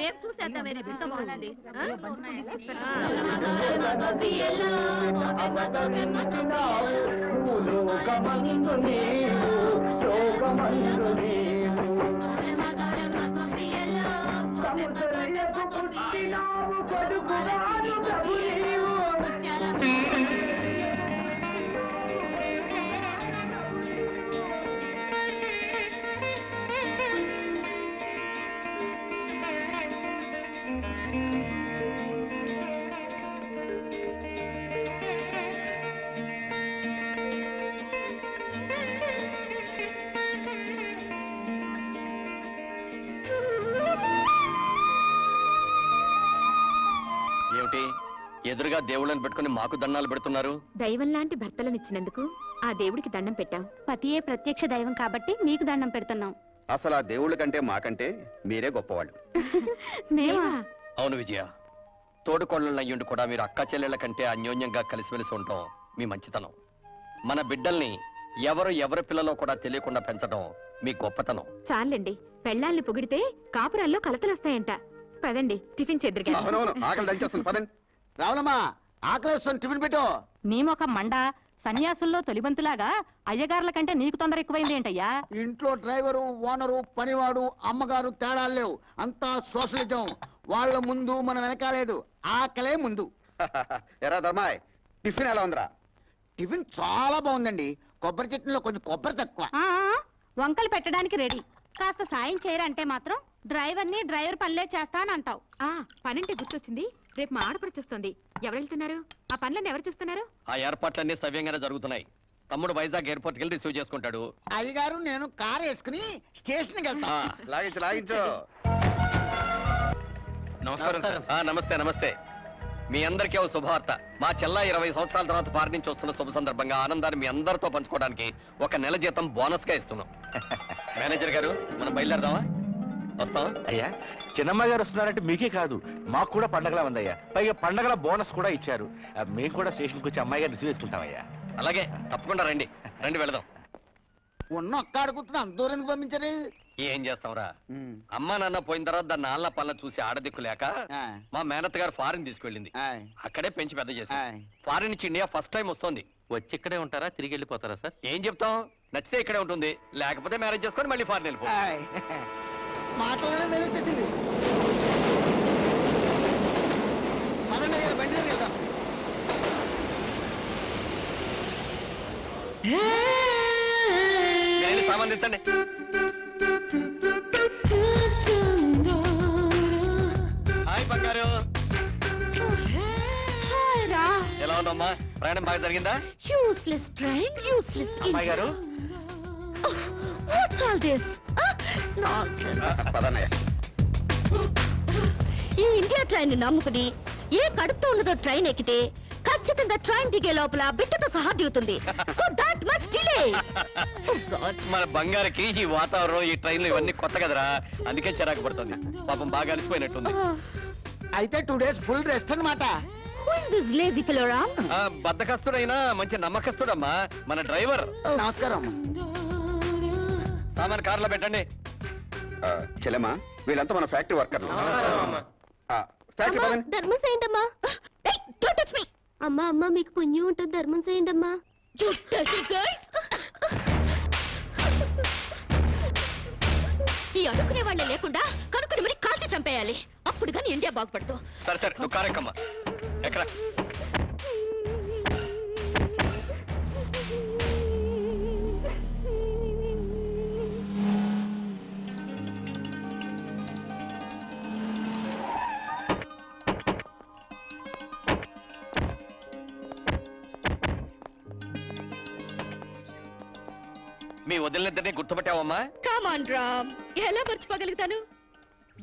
రేపు చూసేద్దాం ఎంతో బాగుంది. ఎదురుగా దేవుళ్ళని పెట్టుకుని మాకు దండాలు పెడుతున్నారు. దైవం లాంటి భర్తలనిచ్చినందుకు ఆ దేవుడికి దండం పెట్టాం. పతియే ప్రత్యక్ష దైవం కాబట్టి మీకు దండం పెడుతున్నాం. అసలు ఆ దేవుళ్ళ కంటే మాకంటే మీరే గొప్పవాళ్ళు. అవును విజయ, తోడుకోళ్ళయ్యుండి కూడా మీరు అక్క చెల్లెళ్ళ కంటే అన్యోన్యంగా కలిసిమెలిసి ఉంటాం మీ మంచితనం. మన బిడ్డల్ని ఎవరి పిల్లలో కూడా తెలియకుండా పెంచడం మీ గొప్పతనం. చాలండి, పెళ్ళాల్ని పొగిడితే కాపురాల్లో కలతలొస్తాయంట. పదండి టిఫిన్ చేద్దరుగా. ఆకలి దంచేస్తుంది, పదండి. రావులమ్మా, ఆకలిస్తుంది, టిఫిన్ పెట్టు. నీమొక మండ సన్యాసుల్లో తొలిబంతులాగా అయ్యగారుల కంటే నీకు తొందర ఎక్కువైంది ఏంటయ్యా? ఇంట్లో డ్రైవరు, ఓనరు, పనివాడు, అమ్మగారు తేడాలు లేవు. అంతా సోషలిజం. వాళ్ళ ముందు మనం వెనకాలేదు, ఆకలే ముందు. ఎరా ధర్మాయ్, టిఫిన్ ఎలా ఉందిరా? టిఫిన్ చాలా బాగుందండి. కొబ్బరి చట్నీలో కొంచెం కొబ్బరి తక్కువ. వంకలు పెట్టడానికి రెడీ. కాస్త సాయం చేయరంటే మాత్రం డ్రైవర్ పనులే చేస్తానంటావు. పనంటే గుర్తొచ్చింది, రేపు మా ఆడపడుచొస్తుంది. ఎవరు వెళ్తున్నారు? ఆ పనులన్నీ ఎవరు చూస్తున్నారు? ఆ ఏర్పాట్లన్నీ సవ్యంగానే జరుగుతున్నాయి. తమ్ముడు వైజాగ్ ఎయిర్పోర్ట్ కి రిసీవ్ చేసుకుంటాడు. అయ్యగారు నేను కార్ వేసుకుని స్టేషన్ కి వెళ్తా. లాగించు. నమస్కారం సార్. నమస్తే నమస్తే. మీ అందరికీ ఓ శుభవార్త. మా చెల్ల 20 సంవత్సరాల తర్వాత ఫారెన్ నుంచి వస్తున్న శుభ సందర్భంగా ఆనందాన్ని మీ అందరితో పంచుకోవడానికి ఒక నెల జీతం బోనస్ గా ఇస్తున్నాం. మేనేజర్ గారు, మనం బయలుదేరదామా? వస్తాం. అయ్యా, చిన్నమ్మ గారు వస్తున్నారంటే మీకే కాదు, మాకు కూడా పండగలా ఉందయ్యా. పైగా పండగల బోనస్ కూడా ఇచ్చారు. మేము కూడా స్టేషన్కి వచ్చి అమ్మాయి గారు రిసీవ్ చేసుకుంటామయ్యా. అలాగే, తప్పకుండా రండి. వెళదాం. ఉన్న ఒక్క అడుగుతున్నా, అంత దూరం ఎందుకు పంపించారు? ఏం చేస్తాంరా, అమ్మా నాన్న పోయిన తర్వాత దాన్ని నాన్న పనులు చూసి ఆడదిక్కు లేక మా మేనత్త గారు ఫారిన్ తీసుకెళ్ళింది. అక్కడే పెంచి పెద్ద చేసి ఫారిన్ నుంచి ఇండియా ఫస్ట్ టైం వస్తుంది. వచ్చి ఇక్కడే ఉంటారా, తిరిగి వెళ్ళిపోతారా సార్? ఏం చెప్తాం, నచ్చితే ఇక్కడే ఉంటుంది, లేకపోతే మ్యారేజ్ చేసుకొని మళ్ళీ ఫారిన్ వెళ్ళిపో. మాటలోనే మెలి వచ్చేసింది. బండి వెళ్దాం. సంబంధించండి. హాయ్ బంగారు, ఎలా ఉందమ్మా? ప్రయాణం బాగా జరిగిందా? యూస్లెస్ ట్రైన్, యూస్లెస్ అమ్మాయి గారు. What's all this? ఈ ఇండియా ట్రైన్ నమ్ముకుని ఏ కడుపుతో ఉన్నదో ట్రైన్ ఎక్కితే ఖచ్చితంగా ట్రైన్ దిగే లోపల బిడ్డతో సహా దిగుతుంది. మన బంగారుకి ఈ వాతావరణం, ఈ ట్రైన్లు ఇవన్నీ కొత్త కదరా, అందుకే చిరాకు పడుతుంది. పాపం బాగా అలసిపోయినట్టుంది. అయితే 2 days ఫుల్ రెస్ట్ అన్నమాట. బద్దకస్తుడైనా మంచి నమ్మకస్తుడమ్మా మన డ్రైవర్. నమస్కారం. సామాన్ కార్లో పెట్టండి. చెల్లెమ్మా, వీళ్ళంతా మన ఫ్యాక్టరీ వర్కర్లు. ధర్మం చేయండి అమ్మా. అమ్మా అమ్మా, మీకు పుణ్యం ఉంటుంది, ధర్మం చేయండి అమ్మా. ఈ అడుక్కునే వాళ్ళే లేకుండా కనుక్కుని మరి కాల్చి చంపేయాలి, అప్పుడు కానీ ఇండియా బాగుపడదు. సరే సరే, నువ్వు కారెక్కమ్మా. ఎక్కడ? మీ వదిలినిద్దరినీ గుర్తుపట్టావమ్మా? కమాన్ రామ్, ఎలా మర్చిపోగలుగుతాను?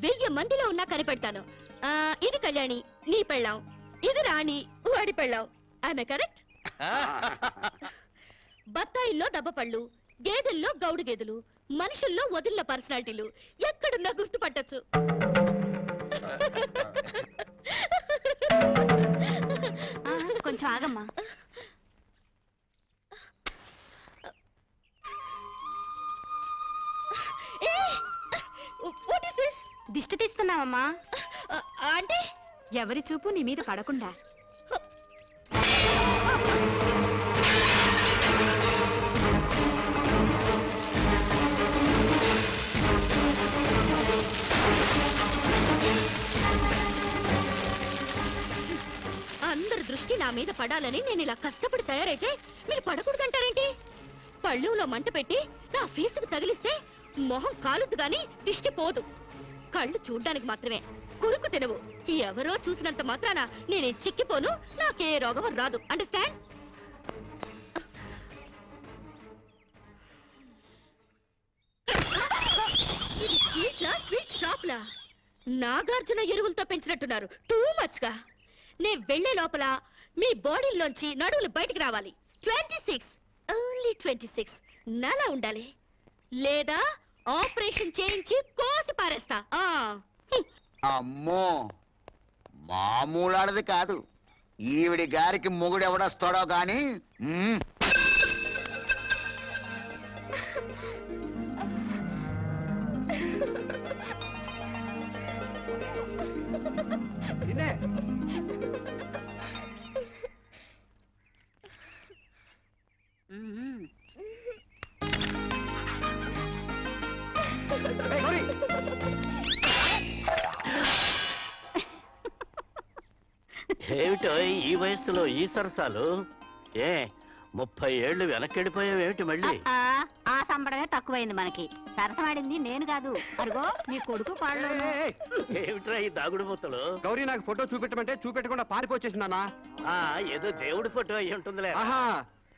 1000 మందిలో ఉన్నా కనిపెడతాను. ఇది కళ్యాణి, నీ పెళ్ళాం. ఇది రాణి, వాడి పెళ్ళాం. ఆమె కరెక్ట్? బత్తాయిల్లో దబ్బపళ్ళు, గేదెల్లో గౌడు గేదెలు, మనుషుల్లో వదిలిన పర్సనాలిటీలు ఎక్కడున్నా గుర్తుపట్టచ్చు. కొంచెం ఆగమ్మా. What is this? దిష్టి తీస్తున్నావమ్మా. అంటే ఎవరి చూపు నీ మీద పడకుండా. అందరి దృష్టి నా మీద పడాలని నేను ఇలా కష్టపడి తయారైతే మీరు పడకూడదంటారేంటి? పళ్ళులో మంట పెట్టి నా ఫేసుకు తగిలిస్తే మొహం కాలుద్దు గాని దిష్టి పోదు. కళ్ళు చూడ్డానికి మాత్రమే, కురుకు తినవు. ఎవరో చూసినంత మాత్రాన నేనే చిక్కిపోను, నాకే రోగం రాదు. అండర్స్టాండ్? స్వీట్ షాప్ లా నాగార్జున ఎరువులతో పెంచినట్టున్నారు. టూ మచ్ గా. నే వెళ్లే లోపల మీ బాడీలోంచి నడువులు బయటికి రావాలి. 26 ఓన్లీ 26 నలా ఉండాలి, లేదా ఆపరేషన్ చేయించి కోసి పారేస్తా. అమ్మో మామూలాడది కాదు. ఈవిడి గారికి మొగుడు ఎవడొస్తాడో గాని ఏమిటో ఈ వయస్సులో ఈ సరసాలు? 30 ఏళ్ళు వెనకెళ్ళిపోయావేమిటి మళ్ళీ? ఆ సంబడమే తక్కువైంది మనకి. సరసమాడింది నేను కాదు, అరుగో మీ కొడుకు పాడు. ఏమిట్రా ఈ దాగుడు మూతలు? గౌరీ నాకు ఫోటో చూపెట్టమంటే చూపెట్టకుండా పారిపోచేసిందన్నా. ఏదో దేవుడి ఫోటో అయి ఉంటుందిలే. ఆహా,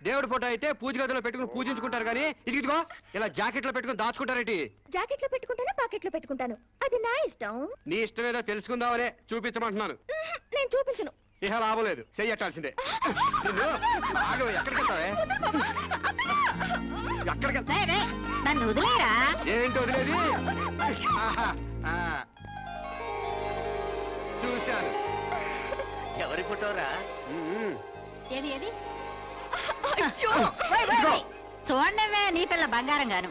దేవుడి ఫోటో అయితే పూజ గదిలో పెట్టుకుని పూజించుకుంటారు కానీ ఇదిగో ఇలా జాకెట్ లో పెట్టుకుని దాచుకుంటారేంటి? జాకెట్ లో పెట్టుకుంటాను, పాకెట్ లో పెట్టుకుంటాను, అది నా ఇష్టం. నీ ఇష్టం ఏదో తెలుసుకుందామనే చూపించమంటున్నాను. నేను చూపించను. ఇహ లాభం లేదు, చెయ్యట్టాల్సిందే. ఎక్కడికి వెళ్తావే? ఎక్కడికి వెళ్తా? నన్ను వదిలేరా? ఏంటి వదిలేది? ఆహా, చూశాను. ఎవరి ఫోటోరా? ఏది ఏది? చూడవే నీ పిల్ల బంగారం గాను.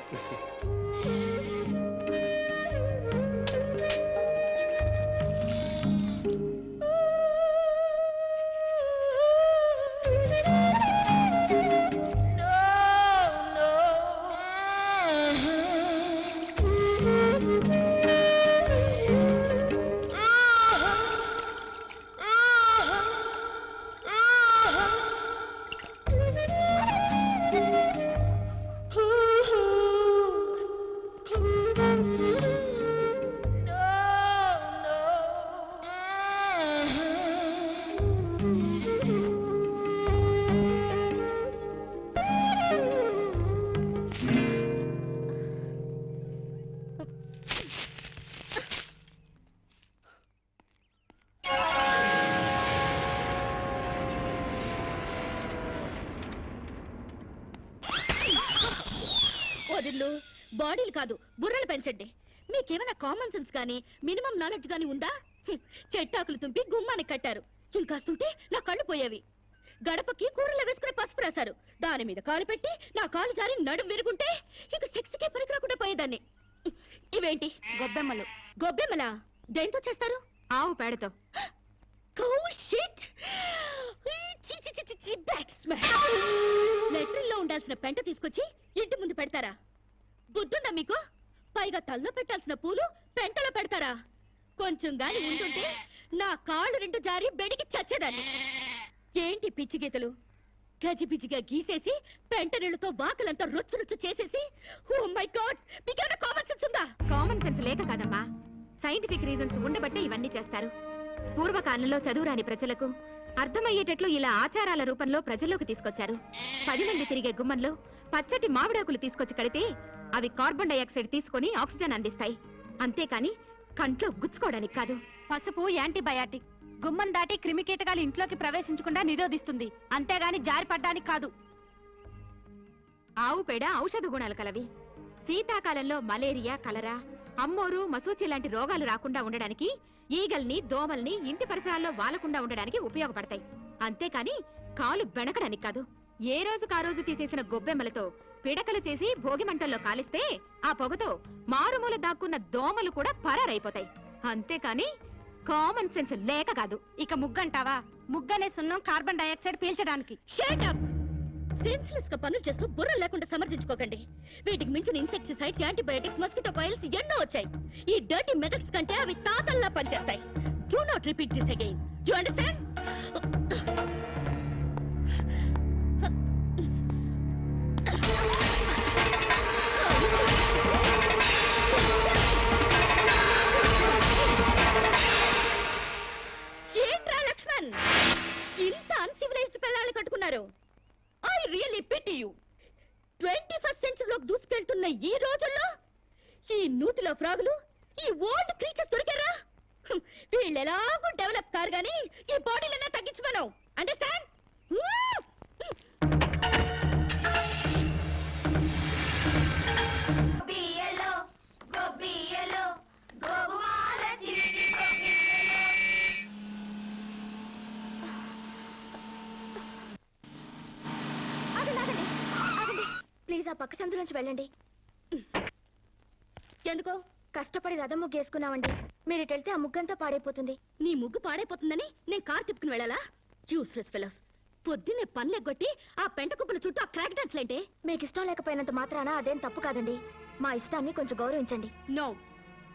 వదిల్లు, బాడీలు కాదు బుర్రలు పెంచండి. మీకేమైనా కామన్ సెన్స్ గానీ మినిమం నాలెడ్జ్ గానీ ఉందా? చెట్టాకులు తుంపి గుమ్మానికి కట్టారు, ఇంకాస్తుంటే నా కళ్ళు పోయేవి. గడపకి కూరలు వేసుకుని పసుపు రాశారు, దాని మీద కాలు పెట్టి నా కాలు జారి నడుం విరుగుంటే ఇక సెక్స్కే పనికిరాకుండా పోయేదాన్ని. ఇవేంటి? గొబ్బెమ్మలు. గొబ్బెమ్మలా? దేంతో చేస్తారు? ఆవు పేడతో. లెటర్లో ఉండాల్సిన పెంట తీసుకొచ్చి ఇంటి ముందు పెడతారా? బుద్ధుందా మీకు? పైగా తల్లో పెట్టాల్సిన పూలు పెంటలో పెడతారా? కొంచెం గాని ఉంటుంటే నా కాళ్ళు రెండు జారి బెడికి చచ్చేదాన్ని. ఏంటి పిచ్చి గీతలు? గజిబిజిగా గీసేసి పెంట నీళ్ళతో వాకలంతా రొచ్చు రొచ్చు చేసేసి, ఓ మై గాడ్, మీకేమైనా కామన్ సెన్స్ ఉందా? కామన్ సెన్స్ లేక కాదమ్మా, సైంటిఫిక్ రీజన్స్ ఉండబట్టే ఇవన్నీ చేస్తారు. పూర్వకాలంలో చదువురాని ప్రజలకు అర్థమయ్యేటట్లు ఇలా ఆచారాల రూపంలో ప్రజల్లోకి తీసుకొచ్చారు. 10 మంది తిరిగే గుమ్మంలో పచ్చటి మామిడాకులు తీసుకొచ్చి కడితే అవి కార్బన్ డైఆక్సైడ్ తీసుకొని ఆక్సిజన్ అందిస్తాయి, అంతేకాని కంట్లో గుచ్చుకోవడానికి కాదు. పసుపు యాంటీబయాటిక్, గుమ్మం దాటి క్రిమికీటకాలు ఇంట్లోకి ప్రవేశించకుండా నిరోధిస్తుంది, అంతేగాని జారి పడ్డానికి కాదు. ఆవు పేడ ఔషధ గుణాలు కలవి. శీతాకాలంలో మలేరియా, కలరా, అమ్మోరు, మసూచి లాంటి రోగాలు రాకుండా ఉండడానికి, ఈగల్ని దోమల్ని ఇంటి పరిసరాల్లో వాలకుండా ఉండడానికి ఉపయోగపడతాయి, అంతేకాని కాలు బెణకడానికి కాదు. ఏ రోజుకు ఆ రోజు తీసేసిన గొబ్బెమ్మలతో పిడకలు చేసి భోగి మంటల్లో కాలిస్తే ఆ పొగతో మారుమూల దాక్కున్న దోమలు కూడా పరారైపోతాయి. అంతేకాని కామన్ సెన్స్ లేక కాదు. ఇక ముగ్గంటావా? ముగ్గనే సున్నం కార్బన్ డైఆక్సైడ్ పీల్చడానికి. Shut up! సెన్స్లెస్ గా పనులు చేస్తూ బుర్ర లేకుండా సమర్థించుకోకండి. వీటికి మించిన ఇన్సెక్టిసైడ్స్, యాంటీబయాటిక్స్, మస్కిటో కాయిల్స్ ఎన్నో వచ్చాయి. ఈ డర్టీ మెథడ్స్ కంటే అవి తాతల్లా పనిచేస్తాయి. Do not repeat this again. You understand? ఏంట్రా లక్ష్మణ్, ఇంత అన్సివిలైజ్డ్ పిల్లల్ని కట్టుకున్నారు? I really pity you. 21st సెంచరీలోకి దూసుకెళ్తున్న ఈ రోజుల్లో ఈ నూతిలో ఫ్రాగులు, ఈ ఓల్డ్ క్రీచర్స్ దొరికారా? వీళ్ళు ఎలాగూ డెవలప్ కారు గానీ ఈ బాడీలన్నా తగ్గించమను. అండర్స్టాండ్? ప్లీజ్ ఆ పక్క సందు నుంచి వెళ్ళండి. ఎందుకో? కష్టపడి రథం ముగ్గు వేసుకున్నామండి. మీరు ఇటు వెళ్తే ఆ ముగ్గంతా పాడైపోతుంది. నీ ముగ్గు పాడైపోతుందని నేను కార్ తిప్పుకుని వెళ్ళాలా? Useless fellows. పొద్దున్నే పనులెగ్గొట్టి ఆ పెంట కుప్పల చుట్టూ ఆ క్రాక్ డాన్స్లేంటే? మీకు ఇష్టం లేకపోయినంత మాత్రాన అదేం తప్పు కాదండి. మా ఇష్టాన్ని కొంచెం గౌరవించండి. నో,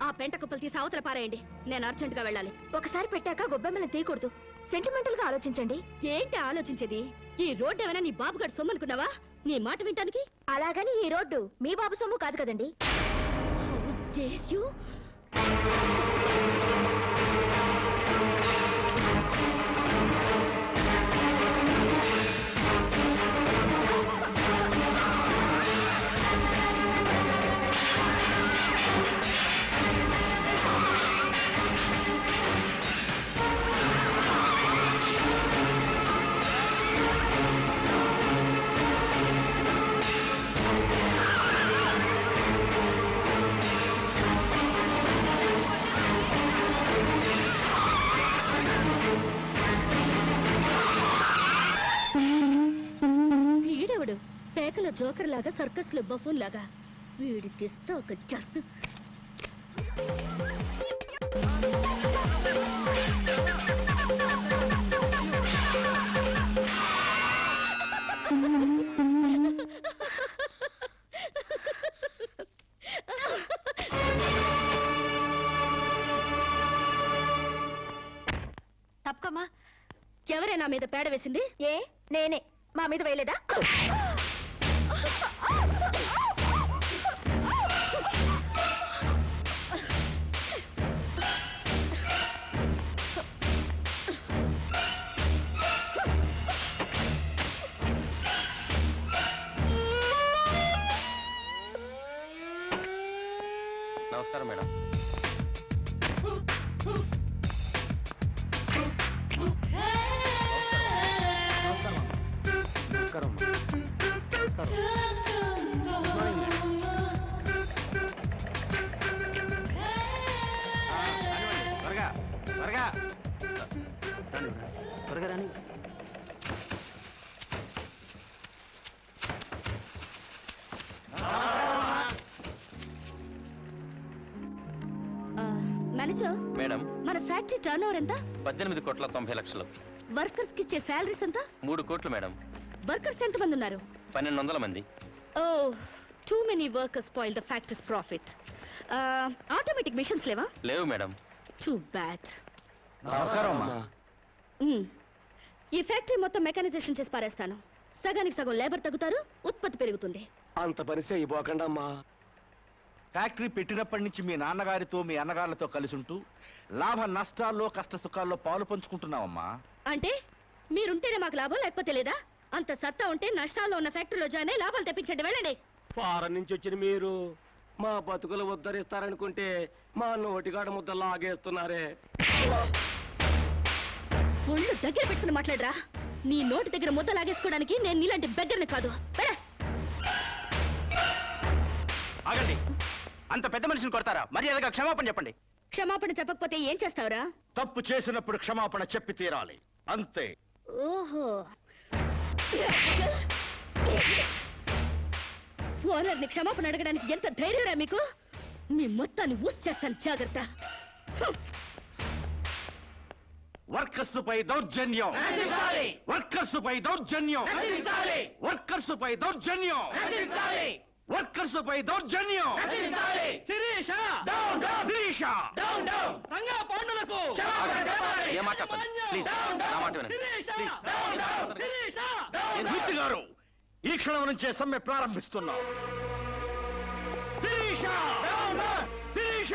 ఆ పెంట కుప్పలు తీసి అవతల పారేయండి. నేను అర్జెంట్ గా వెళ్ళాలి. ఒకసారి పెట్టాక గొబ్బెమ్మని తీయకూడదు. సెంటిమెంటల్ గా ఆలోచించండి. ఏంటి ఆలోచించేది? ఈ రోడ్డు ఏమైనా నీ బాబుగాడు సొమ్మనుకున్నావా నీ మాట వింటానికి? అలాగని ఈ రోడ్డు మీ బాబు సొమ్ము కాదు కదండి. How dare you? వీడెవడు? పేకల జోకర్ లాగా, సర్కస్ లో బఫూన్ లాగా. వీడికిస్తా ఒక జర్ను. తప్పకమ్మా. ఎవరే నా మీద పేడ వేసింది? ఏ నేనే. మా మీద వేయలేదా? నమస్కారం మేడం. త్వరగా త్వరగా త్వరగా రాని. మేనేజర్, మేడం, మన ఫ్యాక్టరీ టర్న్ ఓవర్ ఎంత? 18,90,00,000. వర్కర్స్ కి ఇచ్చే శాలరీస్ ఎంత? 3 కోట్లు మేడం. వర్కర్స్ ఎంత మంది ఉన్నారు? 1200 మంది. Oh, too many workers spoil the factory's profit. Automatic machines లేవా? లేవు మేడం. Too bad. నమస్కారం అమ్మా. ఈ ఫ్యాక్టరీ మొత్తం మెకానైజేషన్ చేసి పారేస్తాను. సగానికి సగం లేబర్ తగ్గుతారు, ఉత్పత్తి పెరుగుతుంది. అంత పని చేయబోకండమ్మా. ఫ్యాక్టరీ పెట్టినప్పటి నుంచి మీ నాన్నగారితో మీ అన్నగారులతో కలిసి ఉంటూ లాభ నష్టాల్లో కష్ట సుఖాల్లో పాలు పంచుకుంటున్నావమ్మా. అంటే మీరుంటేనే మాకు లాభం, లేకపోతే లేదా? అంత సత్తా ఉంటే నష్టాల్లో ఉన్న ఫ్యాక్టరీలో జాయిన్ అయ్యి లాభాలు తెప్పించండి. వెళ్ళండి. ఫారెన్ నుంచి వచ్చిన మీరు మా బతుకులు ఉద్ధరిస్తారనుకుంటే మా నోటిగాడ ముద్ద లాగేస్తున్నారే. ఒళ్ళు దగ్గర పెట్టుకుని మాట్లాడరా. నీ నోటి దగ్గర ముద్ద లాగేసుకోవడానికి నేను నీలాంటి బెగ్గర్ని కాదు. ఆగండి. అంత పెద్ద మనిషిని కొడతారా? మర్యాదగా క్షమాపణ చెప్పండి. క్షమాపణ చెప్పకపోతే ఏం చేస్తావురా? తప్పు చేసినప్పుడు క్షమాపణ చెప్పి తీరాలి, అంతే. ఓహో, ఓనర్ని క్షమాపణ అడగడానికి ఎంత ధైర్యరా మీకు? మీ మొత్తాన్ని ఊసి చేస్తాను, జాగ్రత్త. వర్కర్స్ పై దౌర్జన్యం, వర్కర్స్ పై దౌర్జన్యం, వర్కర్స్ పై దౌర్జన్యం, వర్కర్స్ పై దౌర్జన్యం. శిరీష శిరీష రంగా పాండులకు ఏం మాట్లాడతారు? ప్లీజ్, నా మాట వినండి. మూర్తి గారు, ఈ క్షణం నుంచే సమ్మె ప్రారంభిస్తున్నాం. శిరీష శిరీష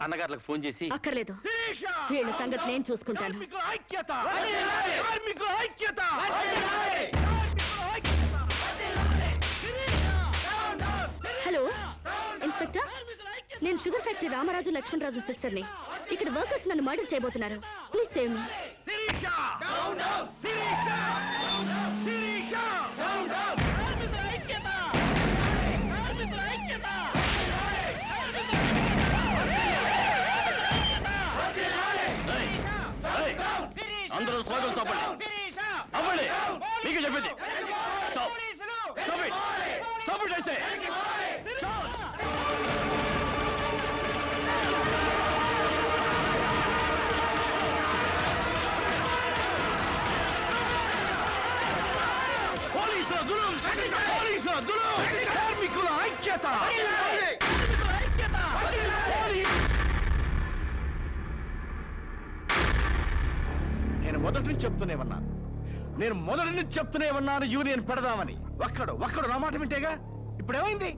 అన్నగారులకు ఫోన్ చేసి అక్కర్లేదు, శిరీష వీళ్ళ సంగతి నేను చూసుకుంటాను. కార్మికుల ఐక్యత, కార్మికుల ఐక్యత. హలో ఇన్స్పెక్టర్, నేను షుగర్ ఫ్యాక్టరీ రామరాజు లక్ష్మణరాజు సిస్టర్ని. ఇక్కడ వర్కర్స్ నన్ను మర్డర్ చేయబోతున్నారు. Please save me. Sirisha Sirisha Sirisha కార్మికుల ఐక్యత, కార్మికుల ఐక్యత. అందరూ స్వాగతం చెప్పండి. అవ్వండి, మీకు చెప్పింది. Stop. Stop it. Stop it, I say. పోలీసుల జులుం, పోలీసుల జులుం, కార్మికుల ఐక్యత. నేను మొదటి నుంచి చెప్తూనే ఉన్నాను, యూనియన్ పెడదామని. ఒక్కడు నా మాట వింటేగా. ఇప్పుడు ఏమైంది?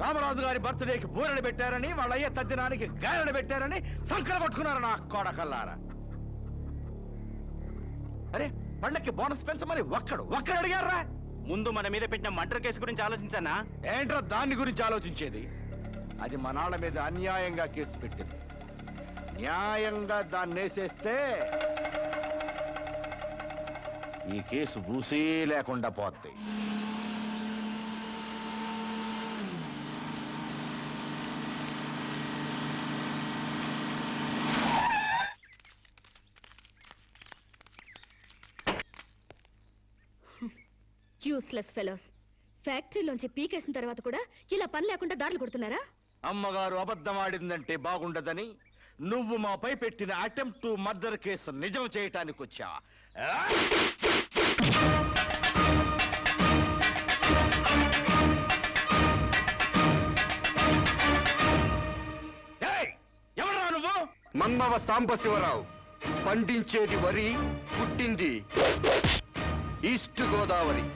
రామరాజు గారి బర్త్డేకి బూరెలు పెట్టారని, వాళ్ళ అయ్యే తద్దినానికి గాయలు పెట్టారని సంకల కొట్టుకున్నారు నా కోడకల్లారా. అరే, పండక్కి బోనస్ పెంచమని ఒక్కడు అడిగారా? ముందు మన మీద పెట్టిన మర్డర్ కేసు గురించి ఆలోచించానా? ఏంట్రా దాన్ని గురించి ఆలోచించేది? అది మనాళ్ళ మీద అన్యాయంగా కేసు పెట్టింది. న్యాయంగా దాన్ని వేసేస్తే ఈ కేసు బూసీ లేకుండా పోద్ది. Useless fellows. ఫ్యాక్టరీలోంచి పీకేసిన తర్వాత కూడా ఇలా పని లేకుండా దారులు కొడుతున్నారా? అమ్మగారు అబద్ధమాడిందంటే బాగుండదని నువ్వు మాపై పెట్టిన అటెంప్ట్ టు మర్డర్ కేసు నిజం చేయటానికి వచ్చా. ఎవరా నువ్వు? మన్నవ సాంబశివరావు. పండించేది వరి, పుట్టింది ఈస్ట్ గోదావరి.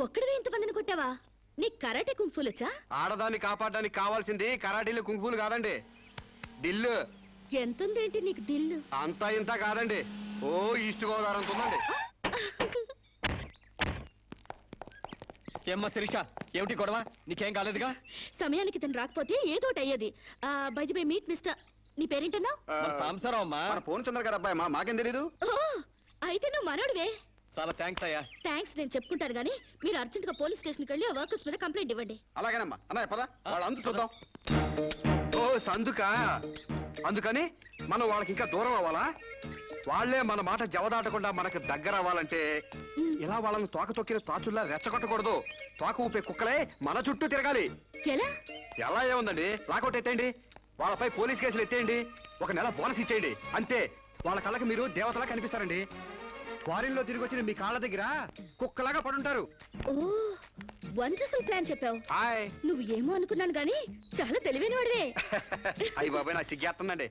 ఒక్కడివే ఇంతమందిని కొట్టావా? నీ కరాటే కుంఫులొచ్చా? ఆడదాన్ని కాపాడడానికి కావాల్సింది కరాటీలు కుంఫులు కాదండి, దిల్లు. ఎంతుందేంటి నీకు దిల్లు? అంతా ఇంత కాదండి, ఓ ఈస్ట్ గోదావరి అంత ఉందండి. ఏమ్మా శిరీష, ఏమిటి గొడవ? నీకేం కాలేదుగా? సమయానికి తను రాకపోతే ఏదోటి అయ్యేది. By the way meet mister, నీ పేరేంటన్నా? సాంసారావు అమ్మా. మన పూర్ణచంద్ర గారు అబ్బాయి మాకేం తెలీదు. ఓ అయితే నువ్వు మనోడివే. చాలా థ్యాంక్స్ అయ్యా. థ్యాంక్స్ నేను చెప్పుకుంటాను గానీ మీరు అర్జెంట్ గా పోలీస్ స్టేషన్కి వెళ్ళి ఆ వర్కర్స్ మీద కంప్లైంట్ ఇవ్వండి. అలాగేనమ్మా. అన్నయ్య పద, వాళ్ళ అందు చూద్దాం. ఓ సందుకా, అందుకని మనం వాళ్ళకి ఇంకా దూరం అవ్వాలా? వాళ్లే మన మాట జవదాటకుండా మనకు దగ్గర అవ్వాలంటే ఇలా వాళ్ళని తోక తొక్కిన తాచుల్లా రెచ్చగొట్టకూడదు. తోక ఊపే కుక్కలే మన చుట్టూ తిరగాలి. ఎలా? ఎలా ఏముందండి, లాకౌట్ ఎత్తేయండి, వాళ్ళపై పోలీస్ కేసులు ఎత్తేయండి, 1 నెల బోనస్ ఇచ్చేయండి, అంతే. వాళ్ళ కళ్ళకి మీరు దేవతలా కనిపిస్తారండి. ఫారిన్ లో తిరిగి వచ్చిన మీ కాళ్ళ దగ్గర కుక్కలాగా పడుంటారు. ఓ వండర్ఫుల్ ప్లాన్ చెప్పావు. హాయ్. నువ్వు ఏమో అనుకున్నాను గానీ చాలా తెలివైన వాడివే. అయ్యి బాబాయ్, నాకు సిగ్గేస్తుందండి.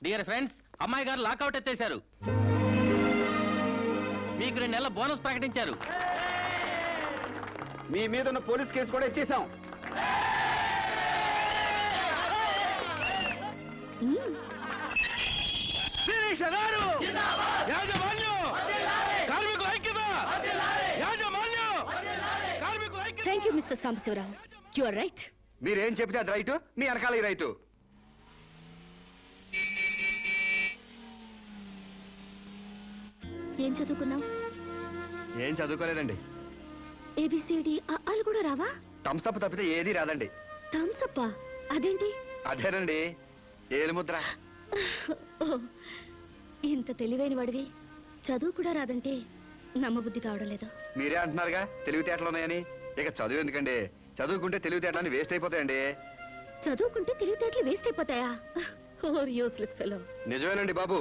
డియర్ ఫ్రెండ్స్, అమ్మాయి గారు లాకౌట్ ఎత్తేశారు. మీకు 2 నెలల బోనస్ ప్రకటించారు. మీ మీద ఉన్న పోలీస్ కేసు కూడా ఎత్తేసాం. Thank you mister Sambasivarao, you are right. మీరేం చెప్తే అది రైటు, మీ వెనకాల ఈ రైటు. ఏం చదువుకున్నావు? ఏం చదువుకోలేదండి. ఏబిసిడి అలు కూడా రావా? థమ్స్అప్ తప్పితే ఏది రాదండి. థమ్స్అప్? అదేంటి? అదేనండి, ఏలుముద్ర. ఓ, ఇంత తెలివైన వాడివి చదువు కూడా రాదంటే నమ్మబుద్ధి కావడం లేదు. మీరే అంటున్నారుగా తెలివితేటలు ఉన్నాయని. ఇక చదువు ఎందుకండి, చదువుకుంటే తెలివితేటలని వేస్ట్ అయిపోతాయండి. చదువుకుంటే తెలివితేటలు వేస్ట్ అయిపోతాయా? Useless fellow. నిజమేనండి బాబు,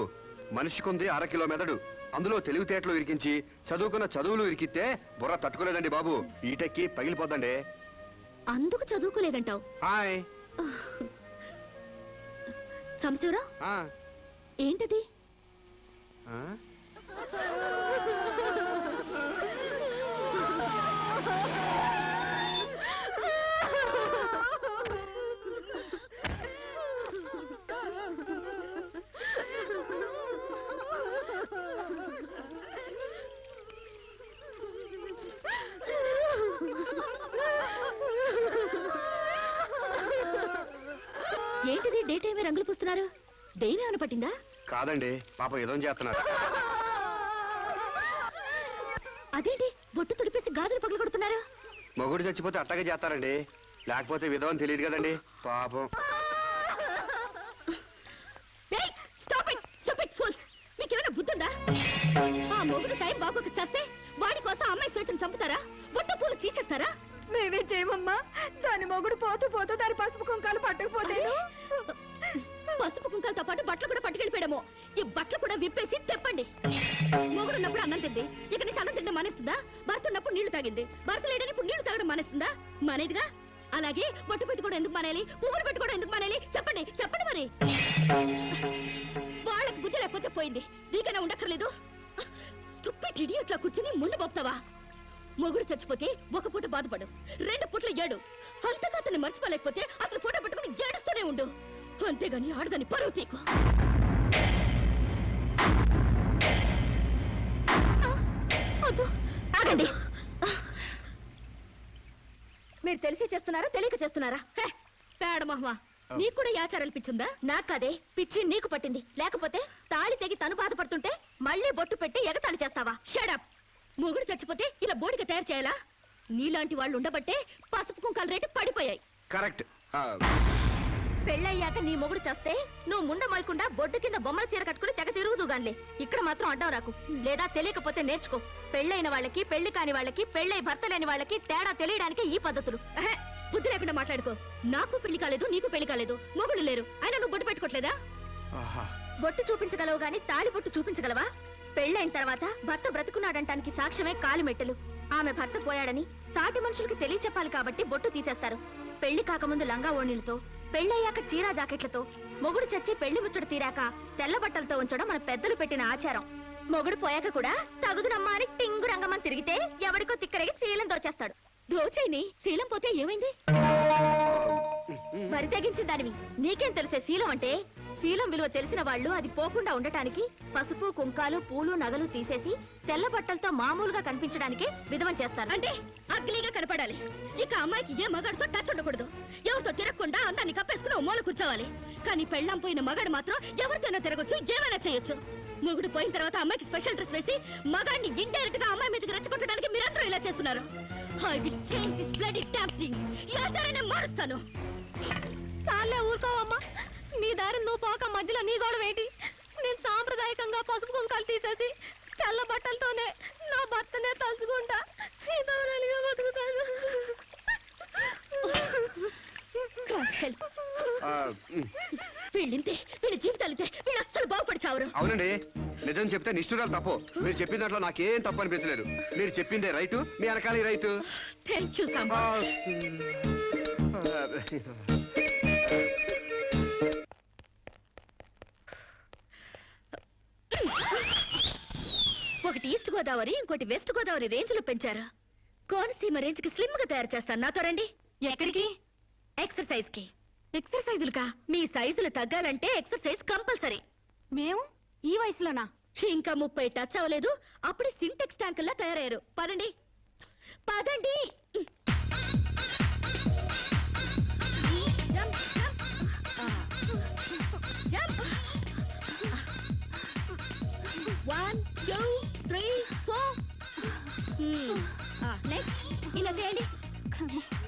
మనిషికుంది 1/2 కిలో మెదడు, అందులో తెలివితేటలు ఇరికించి చదువుకున్న చదువులు ఇరికితే బుర్ర తట్టుకోలేదండి బాబు, ఈటెక్కి పగిలిపోద్దండి. అందుకు చదువుకోలేదంటావు? హాయ్. సాంబశివరావు, ఆ, ఏంటది? ఆ? ఏంటిది డే టైమే రంగులు పూస్తున్నారు? దెయ్యం ఏమైనా పట్టిందా? కాదండి, పాప ఏదో చేస్తున్నారు. అదేంటి బొట్టు తుడిపేసి గాజులు పగలు కొడుతున్నారు? మొగుడు చచ్చిపోతే అట్టగా చేస్తారండి, లేకపోతే విధవని తెలియదు కదండి పాపం. మీకేమైనా బుద్ధుందా? ఆ మొగుడు టైం బాగోక చేస్తే వాడి కోసం అమ్మాయి స్వేచ్ఛను చంపుతారా? బొట్టు పూలు తీసేస్తారా? మేమే చేయమమ్మా. దాని మొగుడు పోతూ పోతూ దాని పసుపు కుంకాలు పట్టకపోతే పసుపు కుంకాలతో పాటు బట్టలు కూడా పట్టుకెళ్ళిపోయాము. ఈ బట్టలు కూడా విప్పేసి తెప్పండి. మొగుడు ఉన్నప్పుడు అన్నం తింది, ఇక నుంచి అన్నం తింటే మానేస్తుందా? భర్త ఉన్నప్పుడు నీళ్లు తాగింది, భర్త లేడని ఇప్పుడు నీళ్లు తాగడం మానేస్తుందా? మానేదిగా. అలాగే బొట్టు పెట్టుకోవడం ఎందుకు మానేయాలి? పువ్వులు పెట్టుకోవడం ఎందుకు మానేయాలి? చెప్పండి చెప్పండి. మరి వాళ్ళకి బుద్ధి లేకపోతే పోయింది, నీకైనా ఉండక్కర్లేదు. స్టూపిడ్ ఇడియట్లా కూర్చుని ముందు పోపుతావా? మొగుడు చచ్చిపోతే 1 పూట బాధపడు, 2 పూటలు ఏడు. అంతగా అతన్ని మర్చిపోలేకపోతే అతను ఫోటో పెట్టుకుని ఏడుస్తూనే ఉండు. అంతేగాని ఆడదాన్ని పరువు తీకు. ఆగండి. మీరు తెలిసి చేస్తున్నారా తెలియక చేస్తున్నారా? పేడ మహ్వా, నీకు కూడా ఈ ఆచారాలు పిచ్చుందా? నాకదే పిచ్చి నీకు పట్టింది. లేకపోతే తాళి తెగి తను బాధపడుతుంటే మళ్ళీ బొట్టు పెట్టి ఎగతాళి చేస్తావా? షడప్. మొగుడు చచ్చిపోతే ఇలా బోడిగా తయారు చేయాలా? నీలాంటి వాళ్ళు ఉండబట్టే పసుపు కుంకాల రేటు పడిపోయాయి. కరెక్ట్. పెళ్ళయ్యాక నీ మొగుడు చేస్తే నువ్వు ముండ మోయకుండా బొడ్డు కింద బొమ్మల చీర కట్టుకుని తెగ తిరుగుదుగాన్లే. ఇక్కడ మాత్రం అడ్డం రాకు, లేదా తెలియకపోతే నేర్చుకో. పెళ్ళైన వాళ్ళకి, పెళ్లి కాని వాళ్ళకి, పెళ్ళై భర్త లేని వాళ్ళకి తేడా తెలియడానికి ఈ పద్ధతులు. బుద్ధి లేకుండా మాట్లాడుకో. నాకు పెళ్లి కాలేదు, నీకు పెళ్లి కాలేదు, మొగుడు లేరు, అయినా నువ్వు బొట్టు పెట్టుకోవట్లేదా? బొట్టు చూపించగలవు గాని తాళి బొట్టు చూపించగలవా? పెళ్ళైన తర్వాత భర్త బ్రతుకున్నాడంటానికి సాక్ష్యమే కాలిమెట్టెలు. ఆమె భర్త పోయాడని సాటి మనుషులకి తెలియచెప్పాలి కాబట్టి బొట్టు తీసేస్తారు. పెళ్లి కాకముందు లంగా ఓణీలతో, పెళ్ళయ్యాక చీరా జాకెట్లతో, మొగుడు చచ్చి పెళ్లి ముచ్చట తీరాక తెల్ల బట్టలతో ఉంచడం మన పెద్దలు పెట్టిన ఆచారం. మొగుడు పోయాక కూడా తగుదునమ్మా అని టింగు రంగమని తిరిగితే ఎవడికో తిక్కరగి శీలం దోచేస్తాడు. దోచైని శీలం పోతే ఏమైంది? మరి తెగించిన దానివి నీకేం తెలిసే శీలం అంటే? శీలం విలువ తెలిసిన వాళ్ళు అది పోకుండా ఉండటానికి పసుపు, కుంకాలు, పూలు, నగలు తీసేసి తెల్ల బట్టలతో మామూలుగా కనిపించడానికే విధవం చేస్తారు. అంటే అగ్లీగా కనపడాలి. ఇక అమ్మాయికి ఏ మగాడితో టచ్ ఉండకూడదు. ఎవరితో తిరగకుండా అందాన్ని కప్పేసుకుని ఓ మూల కూర్చోవాలి. కానీ పెళ్ళాం పోయిన మగాడు మాత్రం ఎవరితోనో తిరగొచ్చు, ఏమైనా చేయొచ్చు. మొగుడు పోయిన తర్వాత అమ్మాయికి స్పెషల్ డ్రెస్ వేసి మగాడిని ఇండైరెక్ట్ గా అమ్మాయి మీదకి రెచ్చగొట్టడానికి మీరందరూ ఇలా చేస్తున్నారు. I will change this bloody damn thing. ఈ ఆచారాన్ని మారుస్తాను. చాలే ఊరుకోవమ్మా, నీ దారి నువ్వు పోక మధ్యలో నీ గొడవ ఏంటి? నేను సాంప్రదాయకంగా పసుపు కుంకాలు తీసేసి తెల్ల బట్టలతోనే నా భర్తనే తలుచుకుంటా ఇదవరలిగా బతుకుతాను. God help. వీళ్ళింతే, వీళ్ళ జీవితాలితే, వీళ్ళు అస్సలు బాగుపడి చావరు. అవునండి, నిజం చెప్తే నిష్ఠురాలు తప్పు. మీరు చెప్పిన దాంట్లో నాకేం తప్పు అనిపించలేదు. మీరు చెప్పిందే రైటు, మీ వెనకాల రైటు. Thank you Samba. ఒకటి ఈస్ట్ గోదావరి, ఇంకోటి వెస్ట్ గోదావరి రేంజ్ లో పెంచారు. కోనసీమ రేంజ్ కి స్లిమ్ గా తయారు చేస్తాను. నాతో రండి. ఎక్కడికి? ఎక్సర్సైజ్ కి. ఎక్సర్సైజులుకా? మీ సైజులు తగ్గాలంటే ఎక్సర్సైజ్ కంపల్సరీ. మేము ఈ వయసులోనా? ఇంకా 30 టచ్ అవ్వలేదు, అప్పుడే సింటెక్స్ ట్యాంకుల్లా తయారయ్యారు. పదండి పదండి. Jump, jump. జంప్. 1 2 3 4. నెక్స్ట్ ఇలా చేయండి.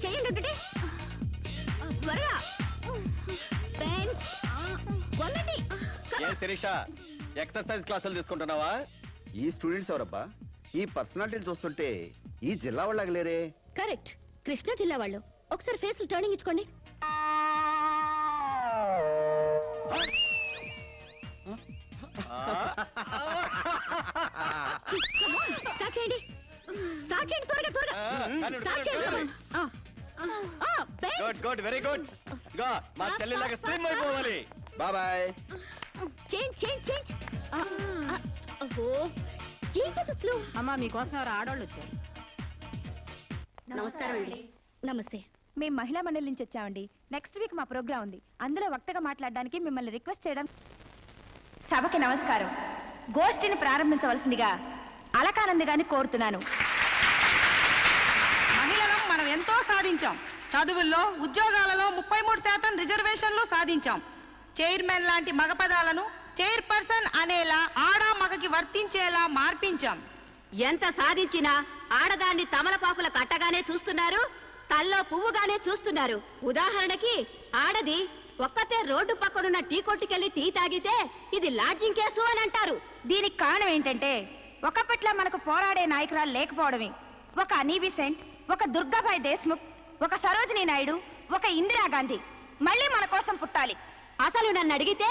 చేయండి ఒకటి త్వరగా. బెంచ్ వంగండి. ఏ శిరీష, ఎక్సర్సైజ్ క్లాసులు తీసుకుంటున్నావా? ఈ స్టూడెంట్స్ ఎవరబ్బా? ఈ పర్సనాలిటీలు చూస్తుంటే ఈ జిల్లా వాళ్ళకి లేరే. కరెక్ట్, కృష్ణా జిల్లా వాళ్ళు. ఒకసారి ఫేస్ టర్నింగ్ ఇచ్చుకోండి. స్టార్ట్ చేయండి, స్టార్ట్ చేయండి, త్వరగా త్వరగా స్టార్ట్ చేయండి. Good good, very good. గా మా చెల్లిలాగా స్లిమ్ అయిపోవాలి. బాయ్. Change change change. ఓహో, ఏంటది స్లో? అమ్మా, మీకోసం ఎవరు ఆడవాళ్ళు వచ్చారు. నమస్కారం అండి. నమస్తే. మేము మహిళా మండలి నుంచి వచ్చామండి. నెక్స్ట్ వీక్ మా ప్రోగ్రామ్ ఉంది. అందులో వక్తగా మాట్లాడడానికి మిమ్మల్ని రిక్వెస్ట్ చేయడం. సభకి నమస్కారం. గోష్ఠిని ప్రారంభించవలసిందిగా అలకానంది గారిని కోరుతున్నాను. మహిళలం మనం ఎంతో సాధించాం. చదువుల్లో, ఉద్యోగాలలో 33% రిజర్వేషన్లు సాధించాం. చైర్మన్ లాంటి మగ పదాలను చైర్పర్సన్ అనేలా ఆడా మగకి వర్తించేలా మార్పించాం. ఎంత సాధించినా ఆడదాన్ని తమలపాకుల కట్టగానే చూస్తున్నారు, తల్లో పువ్వుగానే చూస్తున్నారు. ఉదాహరణకి ఆడది ఒక్కతే రోడ్డు పక్కనున్న టీ కొట్టుకెళ్లి టీ తాగితే ఇది లాడ్జింగ్ కేసు అని అంటారు. దీనికి కారణం ఏంటంటే ఒకప్పట్లో మనకు పోరాడే నాయకురాలు లేకపోవడమే. ఒక అనీ బెసెంట్, ఒక దుర్గాబాయ్ దేశ్ముఖ్, ఒక సరోజినీ నాయుడు, ఒక ఇందిరాగాంధీ మళ్ళీ మన కోసం పుట్టాలి. అసలు నన్ను అడిగితే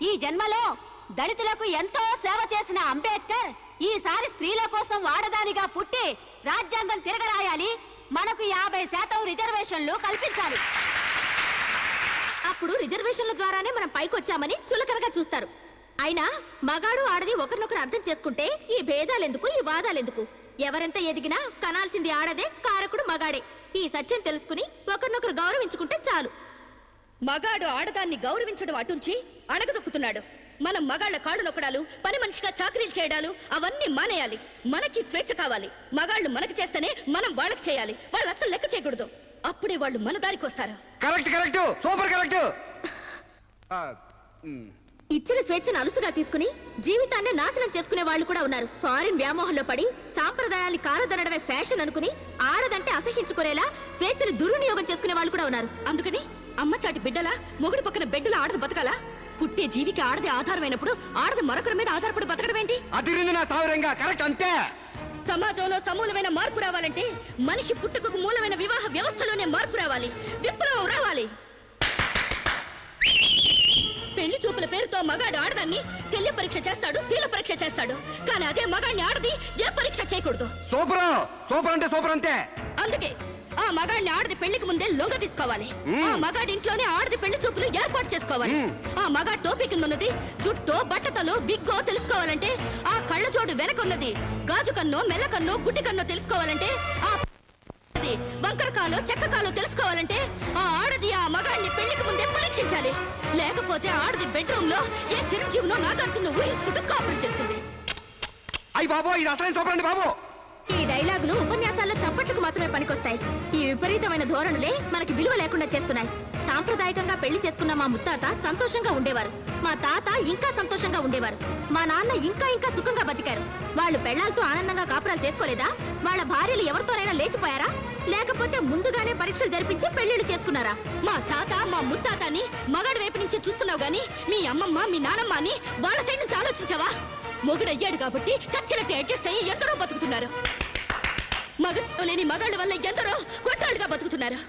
ఈ జన్మలో దళితులకు ఎంతో సేవ చేసిన అంబేద్కర్ ఈసారి స్త్రీల కోసం ఆడదానిగా పుట్టి రాజ్యాంగం తిరగరాయాలి, మనకు 50% రిజర్వేషన్లు కల్పించాలి. అప్పుడు రిజర్వేషన్ల ద్వారానే మనం పైకొచ్చామని చులకనగా చూస్తారు. అయినా మగాడు ఆడది ఒకరినొకరు అర్థం చేసుకుంటే ఈ భేదాలెందుకు, ఈ వాదాలెందుకు? ఎవరెంత ఎదిగినా కనాల్సింది ఆడదే, కారకుడు మగాడే. ఈ సత్యం తెలుసుకుని ఒకరినొకరు గౌరవించుకుంటే చాలు. మగాడు ఆడదాన్ని గౌరవించడం అటుంచి అణగదొక్కుతున్నాడు. మనం మగాళ్ళ కాళ్ళు నొక్కడాలు, పని మనిషిగా చాకరీలు చేయడాలు అవన్నీ మానేయాలి. మనకి స్వేచ్ఛ కావాలి. మగాళ్ళు మనకి చేస్తేనే మనం వాళ్ళకి చేయాలి. వాళ్ళు అసలు లెక్క చేయకూడదు. అప్పుడే వాళ్ళు మన దారికి వస్తారు. Correct correct, super correct. ఇచ్చిన స్వేచ్ఛను అలుసుగా తీసుకుని జీవితాన్ని నాశనం చేసుకునే వాళ్ళు కూడా ఉన్నారు. ఫారిన్ వ్యామోహంలో పడి సాంప్రదాయాన్ని కాలదనడమే ఫ్యాషన్ అనుకుని ఆడదంటే అసహించుకునేలా స్వేచ్ఛను దుర్వినియోగం చేసుకునే వాళ్ళు కూడా ఉన్నారు. అందుకని అమ్మ చాటి బిడ్డలా మొగుడు పక్కన బిడ్డలా ఆడది బతకాలా? పుట్టే జీవికి ఆడది ఆధారమైనప్పుడు ఆడది మరొకరి మీద ఆధారపడి బతకడం ఏంటి? అదిరింది నా సావరంగా. కరెక్ట్, అంతే. సమాజంలో సమూలమైన మార్పు రావాలంటే మనిషి పుట్టుకకు మూలమైన వివాహ వ్యవస్థలోనే మార్పు రావాలి, విప్లవం రావాలి. పెళ్లి చూపుల పేరుతో మగాడు ఆడదాన్ని శల్య పరీక్ష చేస్తాడు, శీల పరీక్ష చేస్తాడు. కానీ అదే మగాడిని ఆడది ఏ పరీక్ష చేయకూడదు. సూపర్, సూపర్ అంటే సూపర్ అంతే. అందుకే ఆ మగాడిని ఆడది పెళ్లికి ముందే లొంగ తీసుకోవాలి. ఆ మగాడి ఇంట్లోనే ఆడది పెళ్లి చూపులు ఏర్పాటు చేసుకోవాలి. ఆ మగాడి టోపీ కింద ఉన్నది జుట్టో బట్టతలో విగ్గో తెలుసుకోవాలంటే, ఆ కళ్ళ జోడు వెనకున్నది గాజు కన్నో మెల్ల కన్నో గుడ్డి కన్నో తెలుసుకోవాలంటే, ఆ వంకరకాలో చెక్కకాలో తెలుసుకోవాలంటే ఆ ఆడది ఆ మగాడిని పెళ్లికి ముందే పరీక్షించాలి. లేకపోతే ఆడది బెడ్రూమ్ లో ఏ చిరంజీవినో నాగార్జున ఊహించుకుంటూ కాపురం చేస్తుంది. అయ్యి బాబు, ఇది అసలు చూపండి బాబు. ఈ డైలాగులు ఉపన్యాసాల్లో చప్పట్లకు మాత్రమే పనికొస్తాయి. ఈ విపరీతమైన ధోరణులే మనకి విలువ లేకుండా చేస్తున్నాయి. సాంప్రదాయకంగా పెళ్లి చేసుకున్న మా ముత్తాత సంతోషంగా ఉండేవారు. మా తాత ఇంకా సంతోషంగా ఉండేవారు. మా నాన్న ఇంకా సుఖంగా బతికారు. వాళ్ళు పెళ్లాలతో ఆనందంగా కాపురాలు చేసుకోలేదా? వాళ్ళ భార్యలు ఎవరితోనైనా లేచిపోయారా? లేకపోతే ముందుగానే పరీక్షలు జరిపించి పెళ్లిళ్ళు చేసుకున్నారా? మా తాత మా ముత్తాతని మగాడి వైపు నుంచి చూస్తున్నావు గాని మీ అమ్మమ్మ మీ నానమ్మ అని వాళ్ళ సైడ్ నుంచి ఆలోచించావా? మొగుడయ్యాడు కాబట్టి చచ్చినట్టు అడ్జస్ట్ అయ్యి ఎందరో బతుకుతున్నారు. మగ లేని మగాళ్ళ వల్ల ఎందరో కొట్టాళ్ళుగా బతుకుతున్నారు.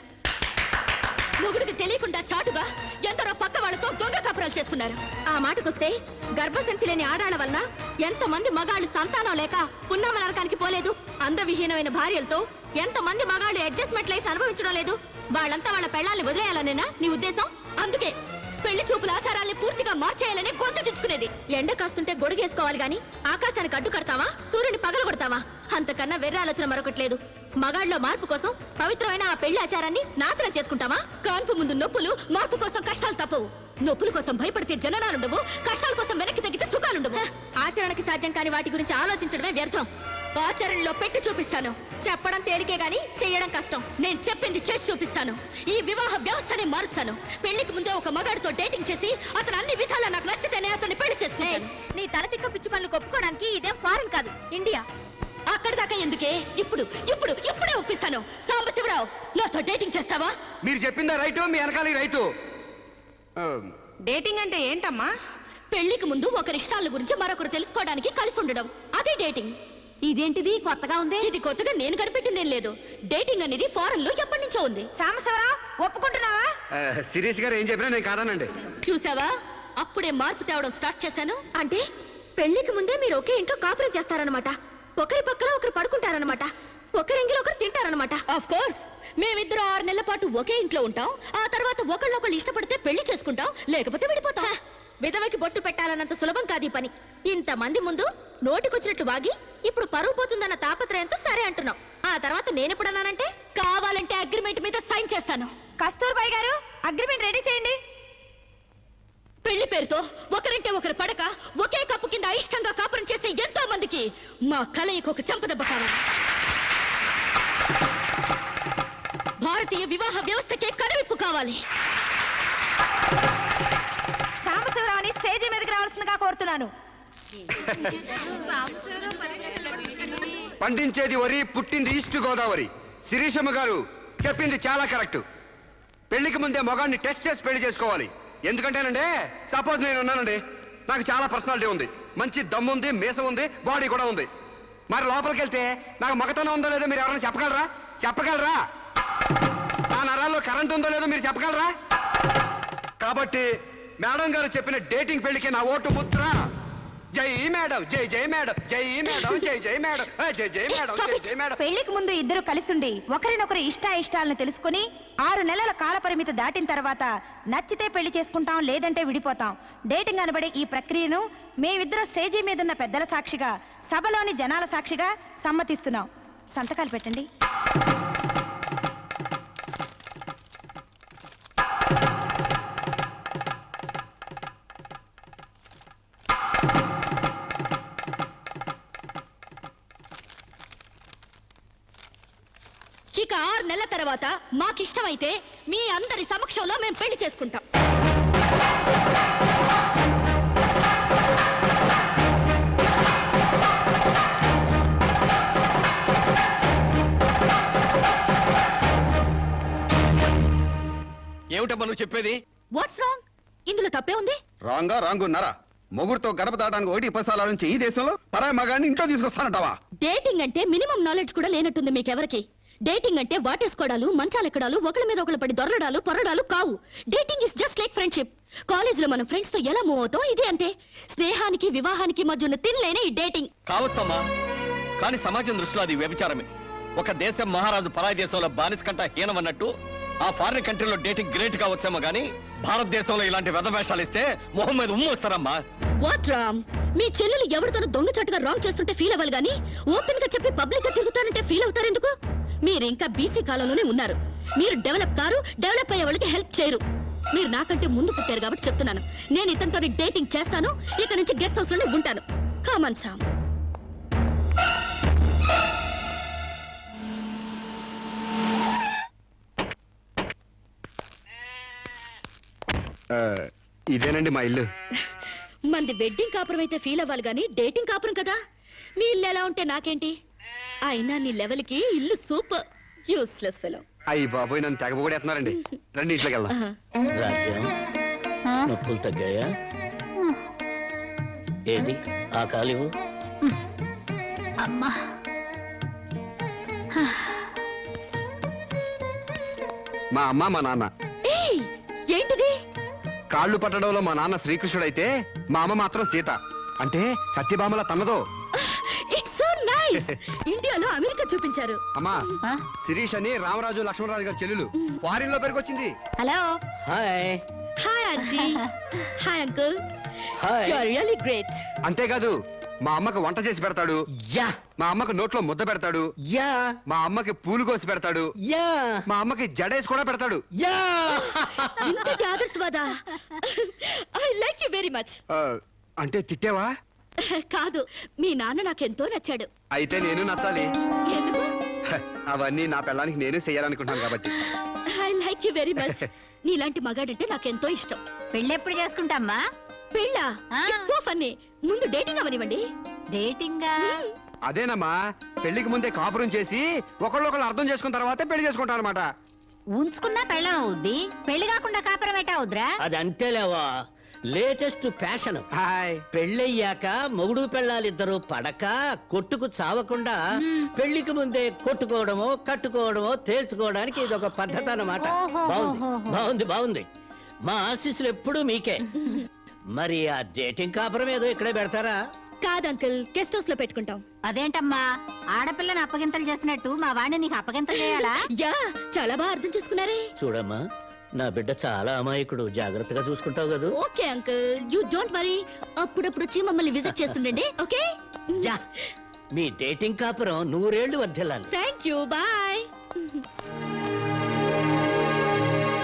మొగుడికి తెలియకుండా చాటుగా ఎందరో పక్క వాళ్ళతో దొంగ కాపురాలు చేస్తున్నారు. ఆ మాటకొస్తే గర్భసంచి లేని ఆడాళ్ల వలన ఎంతమంది మగాళ్ళు సంతానం లేక పున్నామ నరకానికి పోలేదు? అందవిహీనమైన భార్యలతో ఎంతమంది మగాళ్ళు అడ్జస్ట్మెంట్ లైఫ్ అనుభవించడం లేదు? వాళ్ళంతా వాళ్ళ పెళ్ళాల్ని వదిలేయాలనేనా నీ ఉద్దేశం? అందుకే పెళ్లి చూపుల ఆచారాల్ని పూర్తిగా మార్చేయాలని గొంతు చించుకునేది. ఎండ కాస్తుంటే గొడుగేసుకోవాలి గాని ఆకాశానికి అడ్డు కడతావా? సూర్యుని పగలు కొడతావా? అంతకన్నా వెర్ర ఆలోచన మరొకట్లేదు. మగాళ్ళలో మార్పు కోసం పవిత్రమైన ఆ పెళ్లి ఆచారాన్ని నాశనం చేసుకుంటావా? కాన్పు ముందు నొప్పులు, మార్పు కోసం కష్టాలు తప్పవు. నొప్పుల కోసం భయపడితే జననాలుండవు, కష్టాల కోసం వెనక్కి తగ్గితే సుఖాలుండవు. ఆచరణకి సాధ్యం కాని వాటి గురించి ఆలోచించడమే వ్యర్థం. ఆచరణలో పెట్టి చూపిస్తాను. చెప్పడం తేలికే గాని చెయ్యడం కష్టం. నేను చెప్పింది చేసి చూపిస్తాను. ఈ వివాహ వ్యవస్థనే మారుస్తాను. పెళ్లికి ముందే ఒక మగాడితో డేటింగ్ చేసి అతను అన్ని విధాలా నాకు నచ్చితేనే అతన్ని పెళ్లి చేసుకుంటాను. నీ తలతిక్క పిచ్చి పనులు ఒప్పుకోవడానికి ఇదేం ఫారెన్ కాదు, ఇండియా. అక్కడి దాకా ఎందుకే? ఇప్పుడే ఒప్పిస్తాను. సాంబశివరావు, నాతో డేటింగ్ చేస్తావా? మీరు చెప్పిందా రైటు, మీ వెనకాల రైటు. డేటింగ్ అంటే ఏంటమ్మా? పెళ్లికి ముందు ఒకరి ఇష్టాల గురించి మరొకరు తెలుసుకోవడానికి కలిసి ఉండడం, అదే డేటింగ్. ఇదేంటిది కొత్తగా ఉంది? ఇది కొత్తగా నేను కనిపెట్టిందేం లేదు. డేటింగ్ అనేది ఫారెన్ లో ఎప్పటి నుంచో ఉంది. సాంబశివరావు, ఒప్పుకుంటున్నావా? శిరీష్ గారు ఏం చెప్పినా నేను కాదానండి. చూసావా, అప్పుడే మార్పు తేవడం స్టార్ట్ చేశాను. అంటే పెళ్లికి ముందే మీరు ఒకే ఇంట్లో కాపురం చేస్తారనమాట. ఒకరి పక్కన ఒకరు పడుకుంటారనమాట. ఒకరింగిలో ఒకరు తింటారనమాట. ఆఫ్ కోర్స్, మేమిద్దరు 6 నెలల పాటు ఒకే ఇంట్లో ఉంటాం. ఆ తర్వాత ఒకళ్ళొకళ్ళు ఇష్టపడితే పెళ్లి చేసుకుంటాం, లేకపోతే విడిపోతాం. విధవకి బొట్టు పెట్టాలన్నంత సులభం కాదు ఈ పని. ఇంతమంది ముందు నోటికొచ్చినట్టు వాగి ఇప్పుడు పరువు పోతుందన్న తాపత్రయంతో సరే అంటున్నాం. ఆ తర్వాత నేనెప్పుడన్నానంటే కావాలంటే అగ్రిమెంట్ మీద సైన్ చేస్తాను. కస్తూర్బాయ్ గారు, అగ్రిమెంట్ రెడీ చేయండి. పెళ్లి పేరుతో ఒకరంటే ఒకరు పడక ఒకే కప్పు కింద అయిష్టంగా కాపురం చేసే ఎంతో మందికి మా కలయిక ఒక చెంపదెబ్బ కావాలి. భారతీయ వివాహ వ్యవస్థకే కనువిప్పు కావాలి. సాంబశివరావుని స్టేజీ మీదకి రావాల్సిందిగా కోరుతున్నాను. పండించేది వరి, పుట్టింది ఈస్ట్ గోదావరి. శిరీషమ్మ గారు చెప్పింది చాలా కరెక్ట్. పెళ్లికి ముందే మొగాన్ని టెస్ట్ చేసి పెళ్లి చేసుకోవాలి. ఎందుకంటేనండి, సపోజ్ నేను ఉన్నానండి, నాకు చాలా పర్సనాలిటీ ఉంది, మంచి దమ్ము ఉంది, మీసం ఉంది, బాడీ కూడా ఉంది. మరి లోపలికి వెళ్తే నాకు మగతనం ఉందో లేదో మీరు ఎవరైనా చెప్పగలరా? నా నరాల్లో కరెంట్ ఉందో లేదో మీరు చెప్పగలరా? కాబట్టి మేడం గారు చెప్పిన డేటింగ్ పెళ్లికి నా ఓటు ముద్ర జై మేడం, జై జై మేడం, జై మేడం, జై జై మేడం, జై జై మేడం, జై జై మేడం. పెళ్లికి ముందు ఇద్దరు కలిసుండి ఒకరినొకరు ఇష్టాయిష్టాలను తెలుసుకుని 6 నెలల కాల పరిమితి దాటిన తర్వాత నచ్చితే పెళ్లి చేసుకుంటాం, లేదంటే విడిపోతాం. డేటింగ్ అనబడే ఈ ప్రక్రియను మేమిద్దరు స్టేజీ మీదున్న పెద్దల సాక్షిగా, సభలోని జనాల సాక్షిగా సమ్మతిస్తున్నాం. సంతకాలు పెట్టండి. ఇక 6 నెలల తర్వాత మాకిష్టమైతే మీ అందరి సమక్షంలో మేము పెళ్లి చేసుకుంటాం. ఏమిటమ్మా నువ్వు చెప్పేది? What's wrong? ఇందులో తప్పే ఉంది? రాంగున్నారా? మొగుడుతో గడప దాటానికి 1 నుంచి ఈ దేశంలో పరాయి మగాన్ని ఇంట్లో తీసుకొస్తానంటావా? డేటింగ్ అంటే మినిమం నాలెడ్జ్ కూడా లేనట్టుంది మీకెవరికి. డేటింగ్ అంటే వాటేసుకోవడాలు, మంచాలెక్కడాలు, ఒకళ్ళ మీద ఒకళ్ళు పడి దొరలడాలు, పొరడాలు కావు. Dating is just like friendship. కాలేజీలో మనం ఫ్రెండ్స్ తో ఎలా మూవ్ అవుతాం, ఇది అంతే. స్నేహానికి వివాహానికి మధ్య ఉన్న తినలేనే ఈ డేటింగ్. కావచ్చమ్మా, కానీ సమాజం దృష్టిలో అది వ్యభిచారమే. ఒక దేశం మహారాజు పరాయి దేశంలో బానిస కంట హీనమన్నట్టు ఆ ఫారిన్ కంట్రీలో డేటింగ్ గ్రేట్ గా వచ్చామో గానీ భారతదేశంలో ఇలాంటి వెధవేషాలు ఇస్తే మొహం మీద ఉమ్ము వస్తారమ్మా. వాట్ రామ్, మీ చెల్లెలు ఎవరితోనూ దొంగచాటుగా రాంగ్ చేస్తుంటే ఫీల్ అవ్వాలి గానీ ఓపెన్ గా చెప్పి పబ్లిక్ గా తిరుగుతానంటే ఫీల్ అవుతారు ఎందుకు? మీరు ఇంకా బీసీ కాలంలోనే ఉన్నారు. మీరు డెవలప్ కారు, డెవలప్ అయ్యే వాళ్ళకి హెల్ప్ చేయరు. మీరు నాకంటే ముందు పుట్టారు కాబట్టి చెప్తున్నాను. నేను ఇతనితో డేటింగ్ చేస్తాను. ఇక నుంచి గెస్ట్ హౌస్ లోనే ఉంటాను. Come on Sam. ఇదేనండి మా ఇల్లు. మంది వెడ్డింగ్ కాపురం అయితే ఫీల్ అవ్వాలి గానీ డేటింగ్ కాపురం కదా. మీ ఇల్లు ఎలా ఉంటే నాకేంటి? అయినా నీ లెవెల్ కి ఇల్లు సూపర్. Useless fellow. అయ్యి బాబోయ్, నన్ను తెగ కూడా ఎత్తున్నారండి. రండి ఇంట్లోకి వెళ్దాం. రాజ్యం నొప్పులు తగ్గాయా? ఏది ఆ కాలివు? అమ్మా మా అమ్మ మా నాన్న. ఏయ్, ఏంటిది? కాళ్ళు పట్టడంలో మా నాన్న శ్రీకృష్ణుడైతే మా అమ్మ మాత్రం సీత. అంటే సత్యభామల తన్నదో. It's so nice. ఇండియాలో అమెరికా చూపించారు. అమ్మా, శిరీష్ అని రామరాజు లక్ష్మణరాజు గారి చెల్లెలు ఫారిన్ లో పెరిగొచ్చింది. Hello. Hi. Hi aunty. Hi uncle. Hi. You are really great. అంతేకాదు మా అమ్మకు వంట చేసి పెడతాడు. యా మా అమ్మకు నోట్లో ముద్ద పెడతాడు. యా మా అమ్మకి పూలు కోసి పెడతాడు. యా మా అమ్మకి జడేసి కూడా పెడతాడు. యా ఇంతటి ఆదర్శవాదా? I like you very much. అంటే తిట్టేవా? కాదు, మీ నాన్న నాకెంతో నచ్చాడు. అయితే నేను నచ్చాలి. ఎందుకు? హ, అవన్నీ నా పిల్లానికి నేను చెయ్యాలనుకుంటాను కాబట్టి. I like you very much. నీలాంటి మగాడంటే నాకెంతో ఇష్టం. పెళ్ళెప్పుడు చేసుకుంటామ్మా? పెళ్ళా? ఆ. So funny. ముందు డేటింగ్ అవనివ్వండి. డేటింగా? అదేనమ్మా, పెళ్లికి ముందే కాపురం చేసి ఒకళ్ళొకళ్ళు అర్థం చేసుకున్న తర్వాతే పెళ్లి చేసుకుంటాం అనమాట. ఉంచుకున్నా పెళ్ళం అవుద్ది, పెళ్లి కాకుండా కాపురం ఎట్టా అవుద్రా? అది అంతేలేవా, లేటెస్ట్ ఫ్యాషన్. హాయ్. పెళ్ళయ్యాక మొగుడు పెళ్ళాలిద్దరూ పడక కొట్టుకు చావకుండా పెళ్లికి ముందే కొట్టుకోవడమో కట్టుకోవడమో తేల్చుకోవడానికి ఇది ఒక పద్ధతి అన్నమాట. బాగుంది బాగుంది బాగుంది. మా ఆశీస్సులు ఎప్పుడూ మీకే. మరి ఆ డేటింగ్ కాపురం ఏదో ఇక్కడే పెడతారా? కాదు అంకుల్, గెస్ట్ హౌస్ లో పెట్టుకుంటాం. అదేంటమ్మా, ఆడపిల్లని అప్పగింతలు చేసినట్టు మా వాడిని నీకు అప్పగింతలు చేయాలా? యా, చాలా బాగా అర్థం చేసుకున్నారే. చూడమ్మా, నా బిడ్డ చాలా అమాయకుడు, జాగ్రత్తగా చూసుకుంటావు కదా. Okay uncle, you don't worry. అప్పుడప్పుడు వచ్చి మమ్మల్ని విజిట్ చేస్తుండండి. ఓకే. యా, మీ డేటింగ్ కాపురం 100 ఏళ్లు వర్ధిల్లాలి. Thank you. బాయ్.